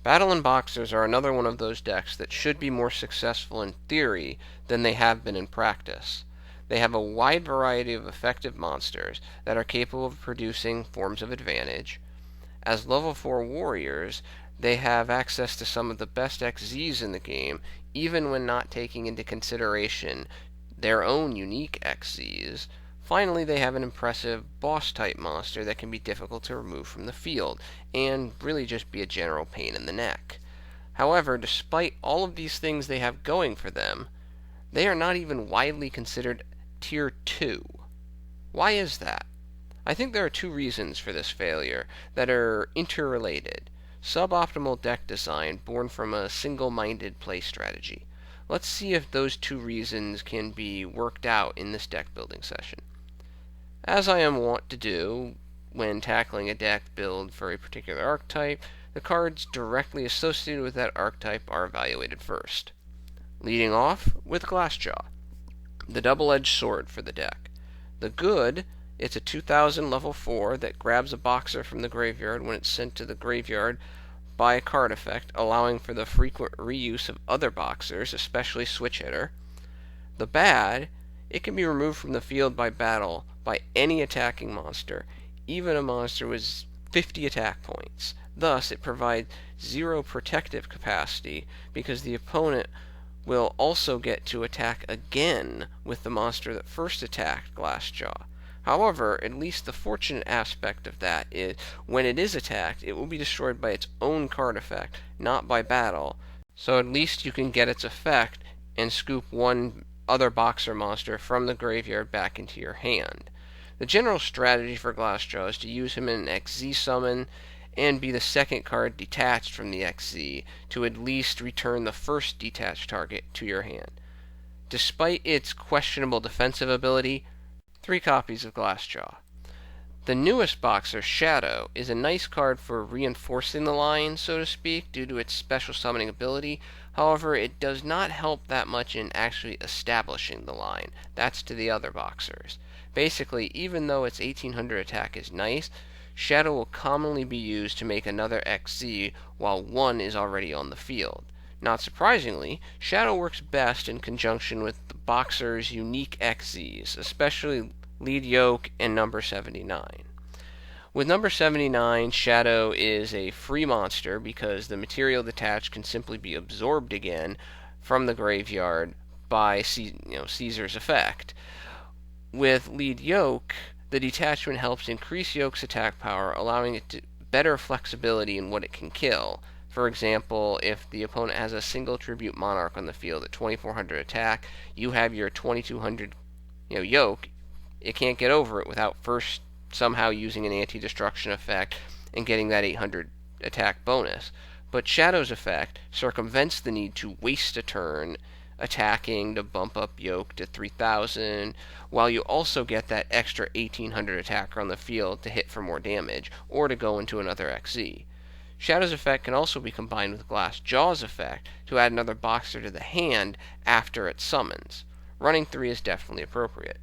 Battlin Boxers are another one of those decks that should be more successful in theory than they have been in practice. They have a wide variety of effective monsters that are capable of producing forms of advantage. As level 4 warriors, they have access to some of the best Xyz in the game, even when not taking into consideration their own unique Xyz. Finally, they have an impressive boss-type monster that can be difficult to remove from the field, and really just be a general pain in the neck. However, despite all of these things they have going for them, they are not even widely considered Tier 2. Why is that? I think there are two reasons for this failure that are interrelated. Suboptimal deck design born from a single-minded play strategy. Let's see if those two reasons can be worked out in this deck building session. As I am wont to do when tackling a deck build for a particular archetype, the cards directly associated with that archetype are evaluated first. Leading off with Glassjaw, the double-edged sword for the deck. The good, it's a 2000 level 4 that grabs a boxer from the graveyard when it's sent to the graveyard by a card effect, allowing for the frequent reuse of other boxers, especially Switchitter. The bad, it can be removed from the field by battle by any attacking monster, even a monster with 50 attack points. Thus, it provides 0 protective capacity because the opponent will also get to attack again with the monster that first attacked Glassjaw. However, at least the fortunate aspect of that is when it is attacked, it will be destroyed by its own card effect, not by battle, so at least you can get its effect and scoop one other boxer monster from the graveyard back into your hand. The general strategy for Glassjaw is to use him in an XZ summon and be the second card detached from the XZ to at least return the first detached target to your hand. Despite its questionable defensive ability, 3 copies of Glassjaw. The newest boxer, Shadow, is a nice card for reinforcing the line, so to speak, due to its special summoning ability. However, it does not help that much in actually establishing the line. That's to the other boxers. Basically, even though its 1800 attack is nice, Shadow will commonly be used to make another XZ while one is already on the field. Not surprisingly, Shadow works best in conjunction with the boxer's unique XZs, especially Lead Yoke and number 79. With number 79, Shadow is a free monster because the material detached can simply be absorbed again from the graveyard by Caesar's effect. With Lead Yoke, the detachment helps increase Yoke's attack power, allowing it to better flexibility in what it can kill. For example, if the opponent has a single Tribute Monarch on the field at 2400 attack, you have your 2200 Yoke, it can't get over it without first somehow using an anti-destruction effect and getting that 800 attack bonus. But Shadow's effect circumvents the need to waste a turn attacking to bump up Yoke to 3000, while you also get that extra 1800 attacker on the field to hit for more damage, or to go into another XZ. Shadow's effect can also be combined with Glassjaw's effect to add another boxer to the hand after it summons. Running 3 is definitely appropriate.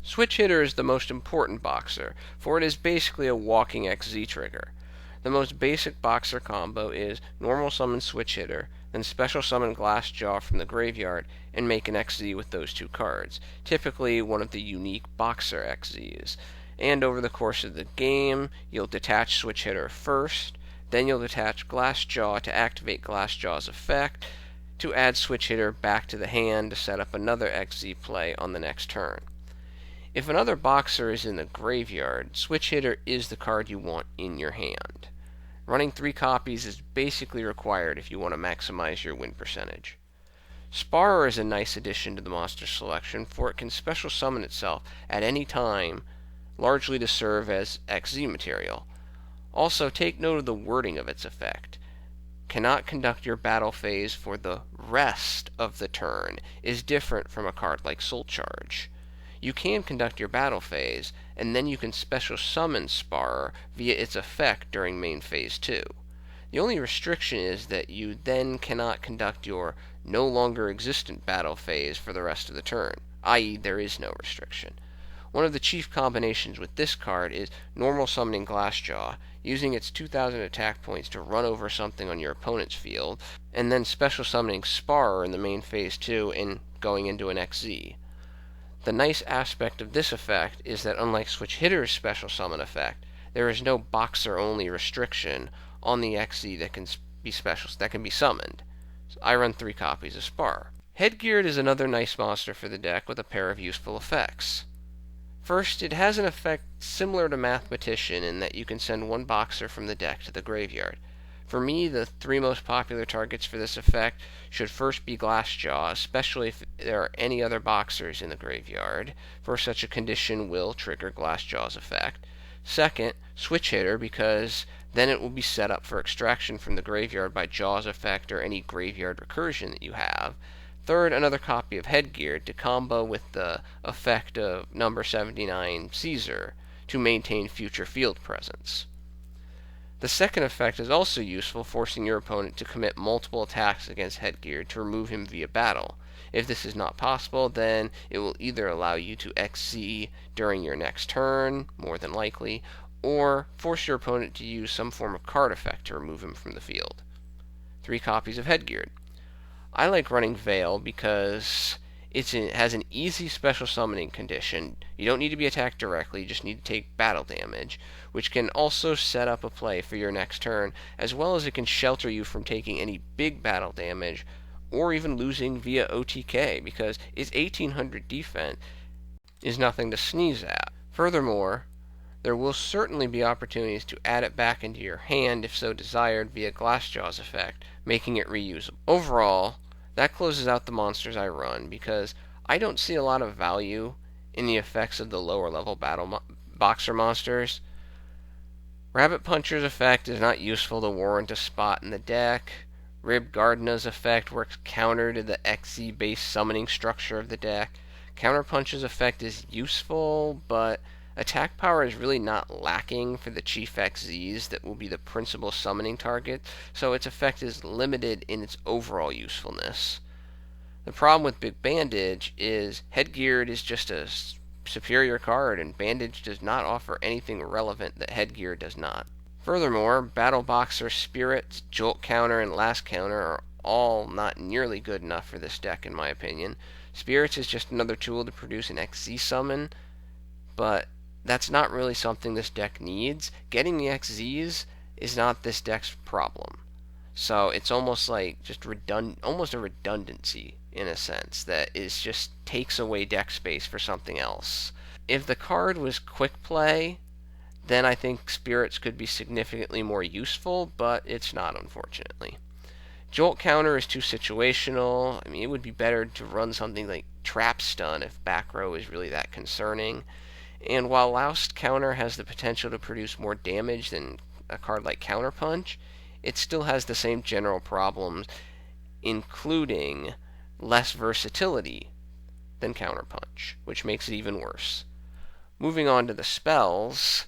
Switchitter is the most important boxer, for it is basically a walking XZ trigger. The most basic boxer combo is normal summon Switchitter, then special summon Glassjaw from the graveyard, and make an XZ with those 2 cards, typically one of the unique boxer XZs. And over the course of the game, you'll detach Switchitter first, then you'll detach Glassjaw to activate Glassjaw's effect, to add Switchitter back to the hand to set up another XZ play on the next turn. If another boxer is in the graveyard, Switchitter is the card you want in your hand. Running 3 copies is basically required if you want to maximize your win percentage. Sparrer is a nice addition to the monster selection, for it can special summon itself at any time, largely to serve as XZ material. Also, take note of the wording of its effect. Cannot conduct your battle phase for the rest of the turn is different from a card like Soul Charge. You can conduct your battle phase, and then you can special summon Sparrer via its effect during main phase 2. The only restriction is that you then cannot conduct your no longer existent battle phase for the rest of the turn, i.e. there is no restriction. One of the chief combinations with this card is normal summoning Glassjaw, using its 2,000 attack points to run over something on your opponent's field, and then special summoning Sparrer in the main phase 2 and going into an Xyz. The nice aspect of this effect is that unlike Switchitter's special summon effect, there is no Boxer-only restriction on the Xyz that can be summoned. So I run 3 copies of Sparrer. Headgeared is another nice monster for the deck with a pair of useful effects. First, it has an effect similar to Mathematician in that you can send 1 Boxer from the deck to the graveyard. For me, the 3 most popular targets for this effect should first be Glassjaw, especially if there are any other Boxers in the graveyard, for such a condition will trigger Glassjaw's effect. Second, Switchitter, because then it will be set up for extraction from the graveyard by Jaw's effect or any graveyard recursion that you have. Third, another copy of Headgeared to combo with the effect of number 79 Caesar to maintain future field presence. The second effect is also useful, forcing your opponent to commit multiple attacks against Headgeared to remove him via battle. If this is not possible, then it will either allow you to XZ during your next turn, more than likely, or force your opponent to use some form of card effect to remove him from the field. 3 copies of Headgeared. I like running Veil because it has an easy special summoning condition. You don't need to be attacked directly, you just need to take battle damage, which can also set up a play for your next turn, as well as it can shelter you from taking any big battle damage, or even losing via OTK, because its 1800 defense is nothing to sneeze at. Furthermore, there will certainly be opportunities to add it back into your hand if so desired via Glassjaw's effect, making it reusable. Overall, that closes out the monsters I run because I don't see a lot of value in the effects of the lower level Boxer monsters. Rabbit Puncher's effect is not useful to warrant a spot in the deck. Rib Gardner's effect works counter to the XZ based summoning structure of the deck. Counterpunch's effect is useful, but attack power is really not lacking for the chief XZs that will be the principal summoning target, so its effect is limited in its overall usefulness. The problem with Big Bandage is Headgeared is just a superior card, and Bandage does not offer anything relevant that Headgeared does not. Furthermore, Battle Boxer, Spirit, Jolt Counter, and Last Counter are all not nearly good enough for this deck in my opinion. Spirits is just another tool to produce an XZ summon, but that's not really something this deck needs. Getting the XZs is not this deck's problem. So it's almost like just almost a redundancy in a sense that is just takes away deck space for something else. If the card was quick play, then I think Spirits could be significantly more useful, but it's not, unfortunately. Jolt Counter is too situational. I mean, it would be better to run something like Trap Stun if back row is really that concerning. And while Last Counter has the potential to produce more damage than a card like Counterpunch, it still has the same general problems, including less versatility than Counterpunch, which makes it even worse. Moving on to the spells.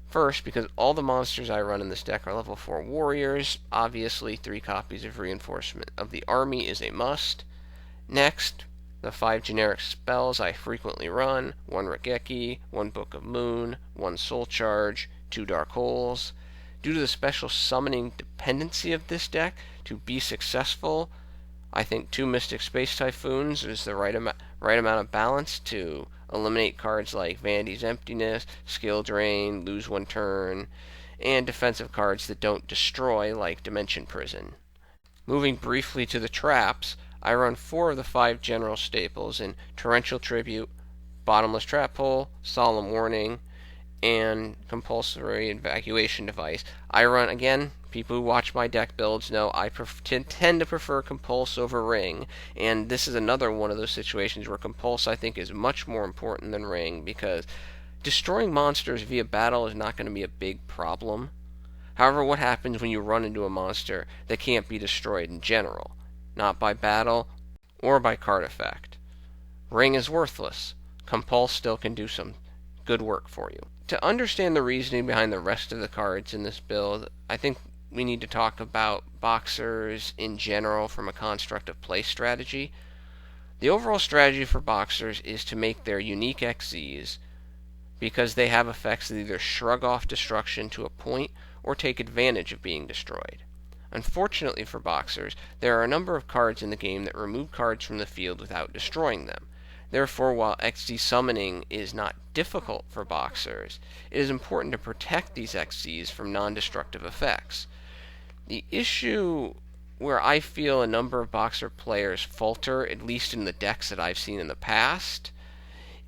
First, because all the monsters I run in this deck are level 4 warriors, obviously 3 copies of Reinforcement of the Army is a must. Next, the 5 generic spells I frequently run: 1 Raigkei, 1 Book of Moon, 1 Soul Charge, 2 Dark Holes. Due to the special summoning dependency of this deck, to be successful, I think 2 Mystic Space Typhoons is the right amount of balance to eliminate cards like Vandy's Emptiness, Skill Drain, Lose 1 Turn, and defensive cards that don't destroy like Dimension Prison. Moving briefly to the traps, I run 4 of the 5 general staples in Torrential Tribute, Bottomless Trap Hole, Solemn Warning, and Compulsory Evacuation Device. I run, again, people who watch my deck builds know I tend to prefer Compulse over Ring, and this is another one of those situations where Compulse I think is much more important than Ring, because destroying monsters via battle is not going to be a big problem. However, what happens when you run into a monster that can't be destroyed in general? Not by battle or by card effect. Ring is worthless. Compulse still can do some good work for you. To understand the reasoning behind the rest of the cards in this build, I think we need to talk about Boxers in general from a construct of play strategy. The overall strategy for Boxers is to make their unique XZs because they have effects that either shrug off destruction to a point or take advantage of being destroyed. Unfortunately for Boxers, there are a number of cards in the game that remove cards from the field without destroying them. Therefore, while XZ summoning is not difficult for Boxers, it is important to protect these XZs from non-destructive effects. The issue where I feel a number of Boxer players falter, at least in the decks that I've seen in the past,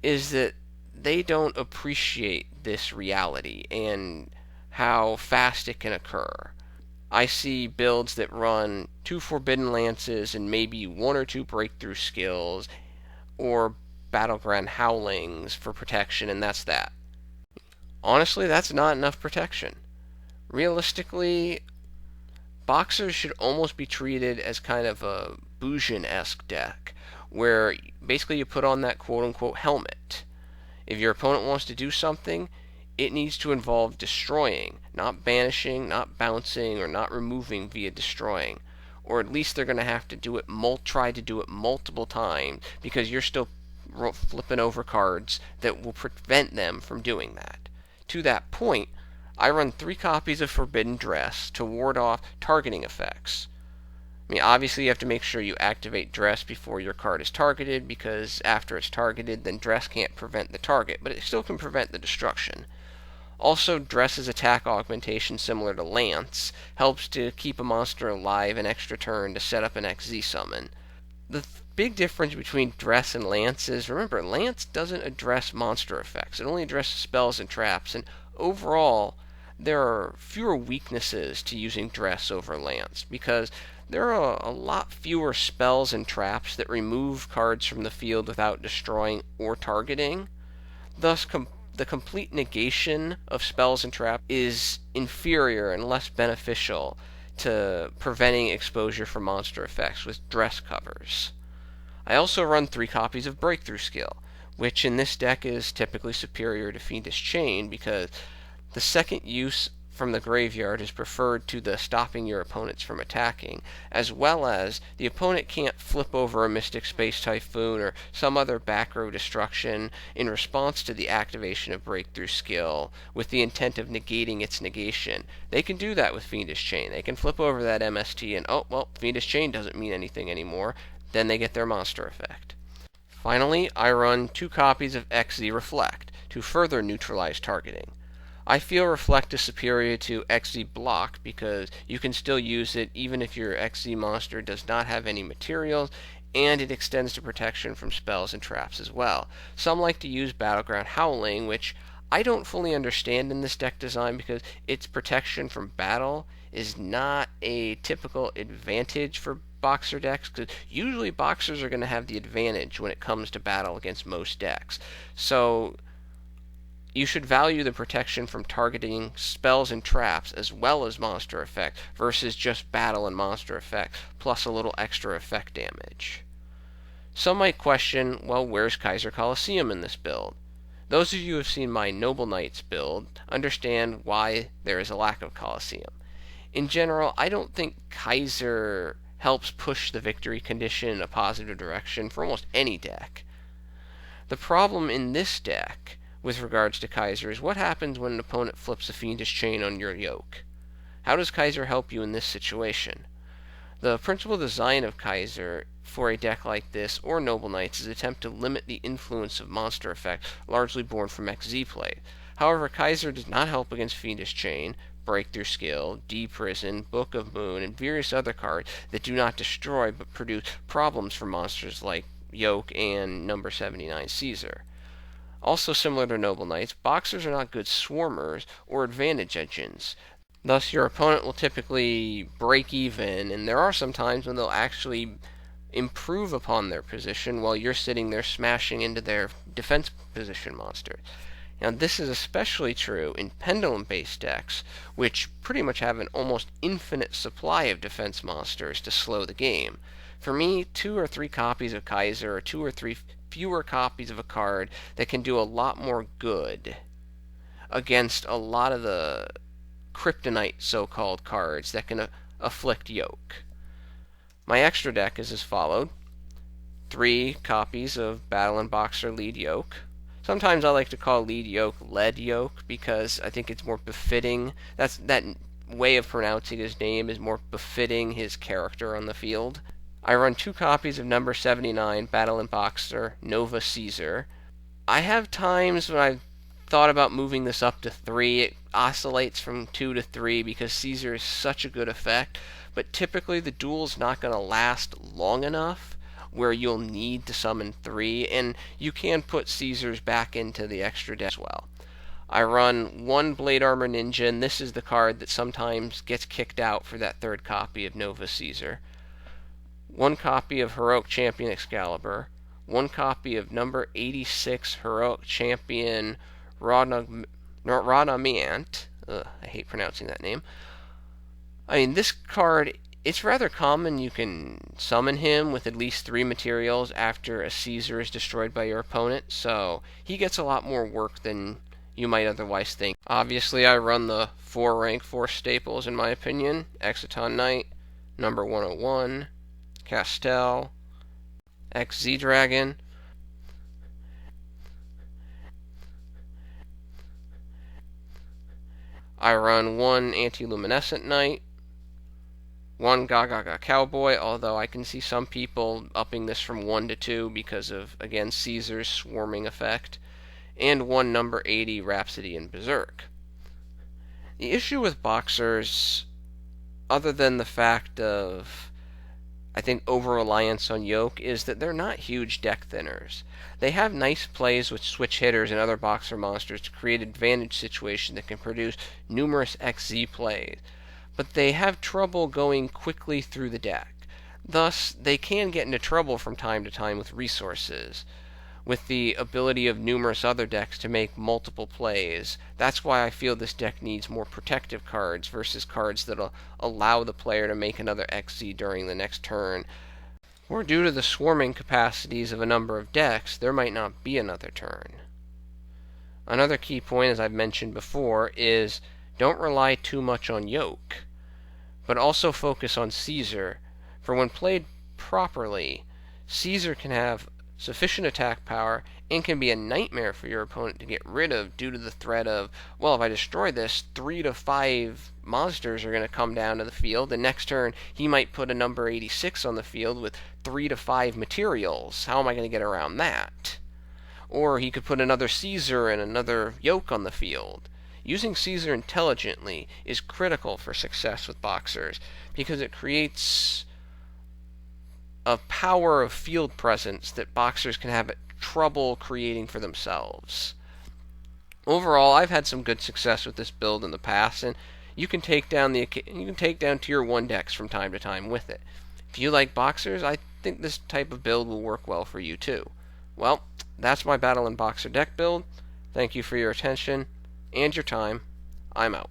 is that they don't appreciate this reality and how fast it can occur. I see builds that run 2 Forbidden Lances and maybe 1 or 2 breakthrough skills, or Battleground Howlings for protection, and that's that. Honestly, that's not enough protection. Realistically, Boxers should almost be treated as kind of a Bujin-esque deck, where basically you put on that quote-unquote helmet. If your opponent wants to do something, it needs to involve destroying, not banishing, not bouncing, or not removing via destroying. Or at least they're going to have to do it, try to do it multiple times, because you're still flipping over cards that will prevent them from doing that. To that point, I run 3 copies of Forbidden Dress to ward off targeting effects. I mean, obviously you have to make sure you activate Dress before your card is targeted, because after it's targeted, then Dress can't prevent the target, but it still can prevent the destruction. Also, Dress's attack augmentation, similar to Lance, helps to keep a monster alive an extra turn to set up an XZ summon. The big difference between Dress and Lance is, remember, Lance doesn't address monster effects. It only addresses spells and traps, and overall, there are fewer weaknesses to using Dress over Lance, because there are a lot fewer spells and traps that remove cards from the field without destroying or targeting. Thus, the complete negation of spells and traps is inferior and less beneficial to preventing exposure from monster effects with Dress covers. I also run 3 copies of Breakthrough Skill, which in this deck is typically superior to Fiendish Chain because the second use from the graveyard is preferred to the stopping your opponents from attacking, as well as the opponent can't flip over a Mystic Space Typhoon or some other back row destruction in response to the activation of Breakthrough Skill with the intent of negating its negation. They can do that with Fiendish Chain. They can flip over that MST and, oh, well, Fiendish Chain doesn't mean anything anymore. Then they get their monster effect. Finally, I run 2 copies of Xyz Reflect to further neutralize targeting. I feel Reflect is superior to XZ Block because you can still use it even if your XZ monster does not have any materials, and it extends to protection from spells and traps as well. Some like to use Battleground Howling, which I don't fully understand in this deck design because its protection from battle is not a typical advantage for Boxer decks, because usually Boxers are going to have the advantage when it comes to battle against most decks. So you should value the protection from targeting spells and traps as well as monster effect versus just battle and monster effect plus a little extra effect damage. Some might question, well, where's Kaiser Coliseum in this build? Those of you who have seen my Noble Knights build understand why there is a lack of Coliseum. In general, I don't think Kaiser helps push the victory condition in a positive direction for almost any deck. The problem in this deck with regards to Kaiser is what happens when an opponent flips a Fiendish Chain on your Yoke. How does Kaiser help you in this situation? The principal design of Kaiser for a deck like this or Noble Knights is an attempt to limit the influence of monster effect largely born from XZ play. However, Kaiser does not help against Fiendish Chain, Breakthrough Skill, D-Prison, Book of Moon, and various other cards that do not destroy but produce problems for monsters like Yoke and number 79 Caesar. Also similar to Noble Knights, Boxers are not good swarmers or advantage engines. Thus, your opponent will typically break even, and there are some times when they'll actually improve upon their position while you're sitting there smashing into their defense position monsters. Now, this is especially true in pendulum-based decks, which pretty much have an almost infinite supply of defense monsters to slow the game. For me, 2 or 3 copies of Kaiser, or 2 or 3 fewer copies of a card that can do a lot more good against a lot of the kryptonite so-called cards that can afflict Yoke. My extra deck is as followed: 3 copies of Battlin Boxer lead Yoke, Sometimes I like to call lead Yoke lead Yoke because I think it's more befitting. That way of pronouncing his name is more befitting his character on the field. I run 2 copies of number 79, Battlin Boxer, Nova Caesar. I have times when I've thought about moving this up to 3. It oscillates from 2 to 3 because Caesar is such a good effect, but typically the duel's not going to last long enough where you'll need to summon 3, and you can put Caesars back into the extra deck as well. I run 1 Blade Armor Ninja, and this is the card that sometimes gets kicked out for that 3rd copy of Nova Caesar. 1 copy of Heroic Champion Excalibur, 1 copy of number 86 Heroic Champion Rhongomiant. I hate pronouncing that name. I mean, this card, it's rather common. You can summon him with at least 3 materials after a Caesar is destroyed by your opponent, so he gets a lot more work than you might otherwise think. Obviously, I run the 4 rank 4 staples, in my opinion. Exciton Knight, number 101, Castel, Xyz Dragon, I run 1 Antiluminescent Knight, 1 Gaga Cowboy, although I can see some people upping this from 1 to 2 because of, again, Caesar's swarming effect, and 1 number 80 Rhapsody in Berserk. The issue with Boxers, other than the fact of, I think, over-reliance on Yoke, is that they're not huge deck thinners. They have nice plays with switch hitters and other Boxer monsters to create advantage situations that can produce numerous XZ plays, but they have trouble going quickly through the deck. Thus, they can get into trouble from time to time with resources, with the ability of numerous other decks to make multiple plays. That's why I feel this deck needs more protective cards versus cards that'll allow the player to make another XZ during the next turn. Or due to the swarming capacities of a number of decks, there might not be another turn. Another key point, as I've mentioned before, is don't rely too much on Yoke, but also focus on Caesar, for when played properly, Caesar can have sufficient attack power and can be a nightmare for your opponent to get rid of due to the threat of, well, if I destroy this, 3 to 5 monsters are going to come down to the field. The next turn, he might put a number 86 on the field with 3 to 5 materials. How am I going to get around that? Or he could put another Caesar and another Yoke on the field. Using Caesar intelligently is critical for success with Boxers because it creates a power of field presence that Boxers can have trouble creating for themselves. Overall, I've had some good success with this build in the past, and you can take down tier 1 decks from time to time with it. If you like Boxers, I think this type of build will work well for you too. Well, that's my Battlin Boxer deck build. Thank you for your attention and your time. I'm out.